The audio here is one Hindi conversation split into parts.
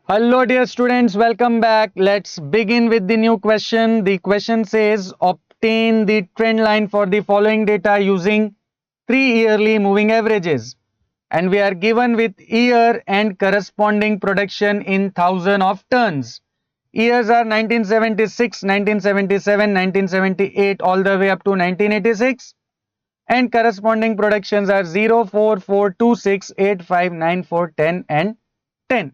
Hello, dear students, welcome back. Let's begin with the new question. The question says obtain the trend line for the following data using 3 yearly moving averages. And we are given with year and corresponding production in thousand of tons. Years are 1976, 1977, 1978, all the way up to 1986. And corresponding productions are 0, 4, 4, 2, 6, 8, 5, 9, 4, 10, and 10.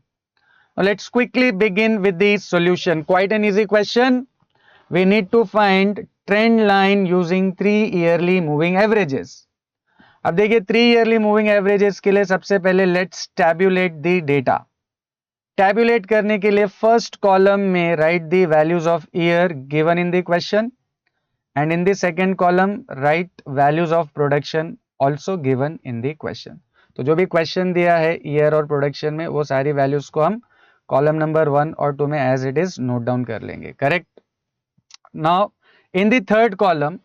Now let's quickly begin with the solution. Quite an easy question. We need to find trend line using 3 yearly moving averages. अब देखिए 3 yearly moving averages के लिए सबसे पहले let's tabulate the data. Tabulate करने के लिए first column में write the values of year given in the question and in the second column write values of production also given in the question. तो जो भी क्वेश्चन दिया है ईयर और प्रोडक्शन में वो सारी वैल्यूज को हम कॉलम नंबर 1 और 2 में as it is note down कर लेंगे. Correct. Now in the third column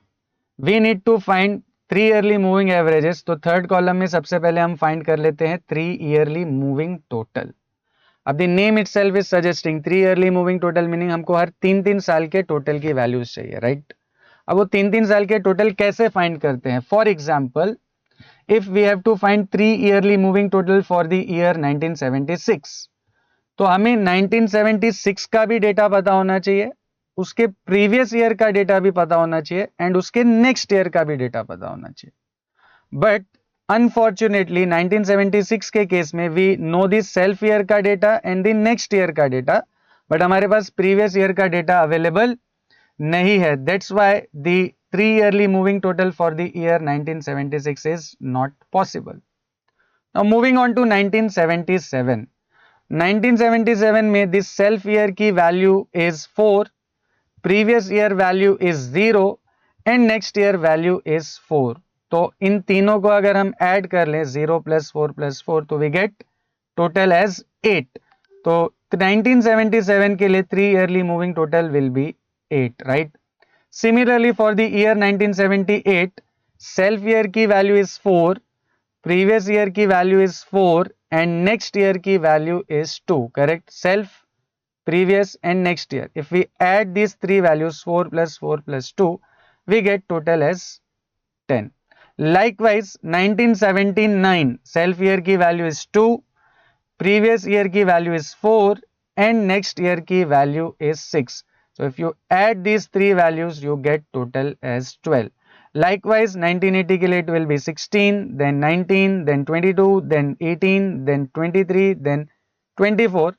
we need to find 3 yearly moving averages. तो थर्ड कॉलम में सबसे पहले हम फाइंड कर लेते हैं 3 yearly मूविंग टोटल. अब the name itself is suggesting 3 yearly moving total, meaning हमको हर 3 साल के टोटल की वैल्यूज चाहिए, राइट. अब वो 3 साल के टोटल कैसे फाइंड करते हैं? For example, if we have to find 3 yearly moving total for the year 1976, तो हमें 1976 का भी डेटा पता होना चाहिए, उसके प्रीवियस ईयर का डेटा भी पता होना चाहिए एंड उसके नेक्स्ट ईयर का भी डेटा पता होना चाहिए. बट अनफॉर्चुनेटली 1976 के केस में we know the self year का data and the next year का डेटा, बट हमारे पास प्रीवियस ईयर का डेटा अवेलेबल नहीं है. That's why the 3 yearly moving total for the year 1976 is not possible. Now moving on to 1977. 1977 में this self year की value is 4, previous year value is 0 and next year value is 4. तो इन तीनों को अगर हम ऐड कर लें 0 + 4 + 4 तो we get total as 8. तो 1977 के लिए 3 yearly moving total will be 8, right? Similarly, for the year 1978, self year की value is 4, previous year की value is 4 and next year की value is 2. Correct? Self, previous and next year. If we add these three values 4 + 4 + 2, we get total as 10. Likewise, 1979 self year की value is 2, previous year की value is 4 and next year की value is 6. So if you add these three values, you get total as 12. Likewise, 1980 के लिए it will be 16, then 19, then 22, then 18, then 23, then 24.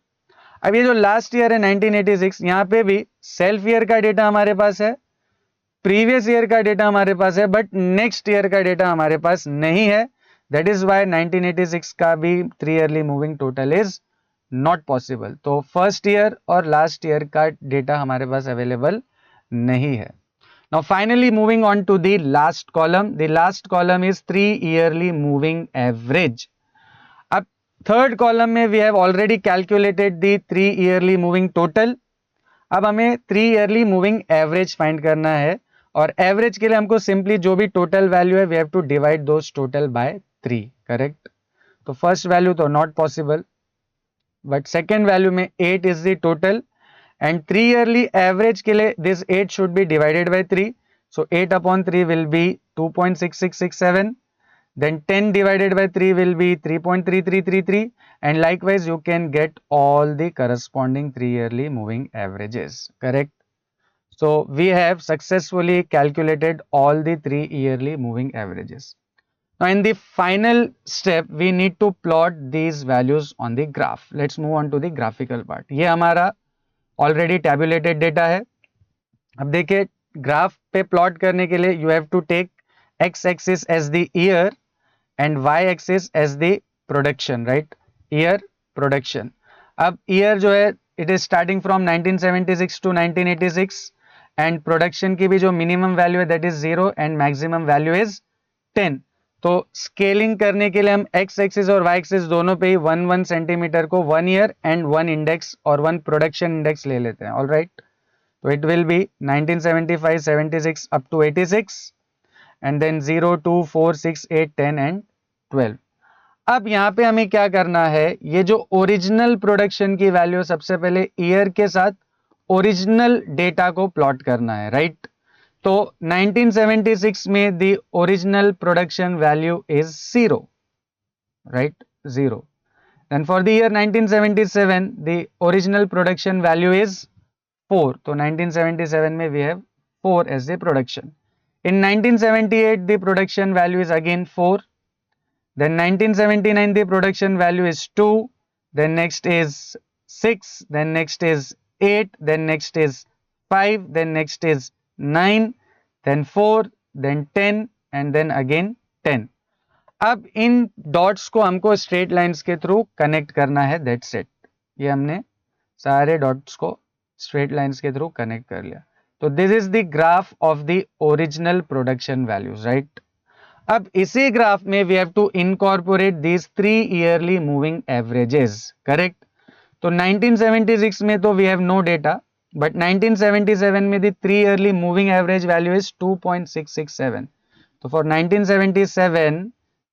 अब ये जो लास्ट ईयर है 1986, यहाँ पे भी सेल्फ ईयर का डेटा हमारे पास है, प्रीवियस ईयर का डेटा हमारे पास है, बट नेक्स्ट ईयर का डेटा हमारे पास नहीं है. दैट इज वाई 1986 का भी 3 yearly moving total is not possible. तो फर्स्ट ईयर और लास्ट ईयर का डेटा हमारे पास अवेलेबल नहीं है. Now finally moving on to the last column. The last column is 3 yearly moving average. अब थर्ड कॉलम में we have already calculated the 3 yearly moving total. अब हमें 3 yearly मूविंग एवरेज फाइंड करना है और एवरेज के लिए हमको सिंपली जो भी टोटल वैल्यू है we have to divide those total by 3. Correct. तो फर्स्ट वैल्यू तो not possible, but second value में 8 is the total and 3 yearly average के लिए this 8 should be divided by 3. So 8/3 will be 2.6667. then 10 divided by 3 will be 3.3333 and likewise you can get all the corresponding 3 yearly moving averages. Correct. So we have successfully calculated all the 3 yearly moving averages. Now in the final step we need to plot these values on the graph. Let's move on to the graphical part. ये हमारा already tabulated data है. अब देखिए ग्राफ पे प्लॉट करने के लिए you have to take x axis as the year and y axis as the production, right? Year, production. अब year जो है it is starting from 1976 to 1986 and production की भी जो minimum value है that is 0 and maximum value is 10. तो स्केलिंग करने के लिए हम x एक्सिस और y एक्सिस दोनों पे ही 1 सेंटीमीटर को 1 ईयर एंड 1 इंडेक्स और 1 प्रोडक्शन इंडेक्स ले लेते हैं. ऑलराइट. तो it will be 1975, 76 up to 86 and then 0, 2, 4, 6, 8, 10 and 12. अब यहाँ पे हमें क्या करना है, ये जो ओरिजिनल प्रोडक्शन की वैल्यू, सबसे पहले ईयर के साथ ओरिजिनल डेटा को प्लॉट करना है, राइट। तो 1976 में the original production value is 0, right, 0. Then for the year 1977 the original production value is 4. तो 1977 में we have 4 as the production. In 1978 the production value is again 4. Then 1979 the production value is 2. Then next is 6. Then next is 8. Then next is 5. Then next is 9. Then 4. Then 10 and then again 10. अब इन डॉट्स को हमको स्ट्रेट लाइंस के थ्रू कनेक्ट करना है, दैट्स इट. ये हमने सारे डॉट्स को स्ट्रेट लाइंस के थ्रू कनेक्ट कर लिया. तो this is the graph of the original production values, right. अब इसी ग्राफ में we have to incorporate this 3 yearly moving averages, correct. तो 1976 में तो we have no data, but 1977 में the 3 yearly moving average value is 2.667. तो for 1977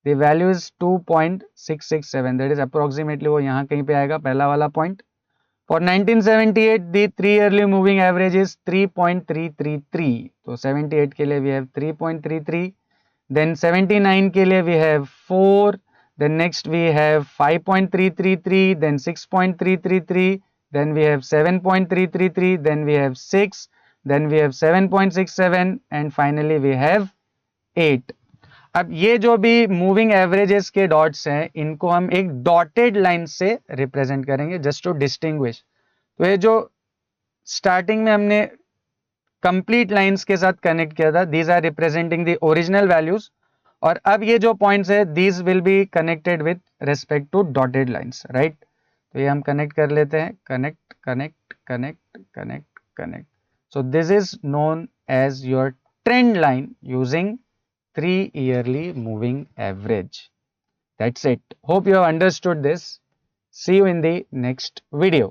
the value is 2.667, that is approximately वो यहाँ कहीं पे आएगा, पहला वाला point. For 1978 the 3 yearly moving average is 3.333. तो 78 के लिए we have 3.33. Then 79 के लिए we have 4. Then next we have 5.333. Then 6.333. Then we have 7.333. Then we have 6. Then we have 7.67 and finally we have 8. अब ये जो भी मूविंग एवरेजेस के डॉट्स हैं, इनको हम एक डॉटेड लाइन से रिप्रेजेंट करेंगे जस्ट टू डिस्टिंग्विश. तो ये जो स्टार्टिंग में हमने कंप्लीट लाइंस के साथ कनेक्ट किया था, these are representing the original values. और अब ये जो पॉइंट्स है, these will be connected with respect to dotted lines, right. तो ये हम कनेक्ट कर लेते हैं, connect connect connect connect connect. So this is known as your trend line using 3 yearly moving average. That's it. Hope you have understood this. See you in the next video.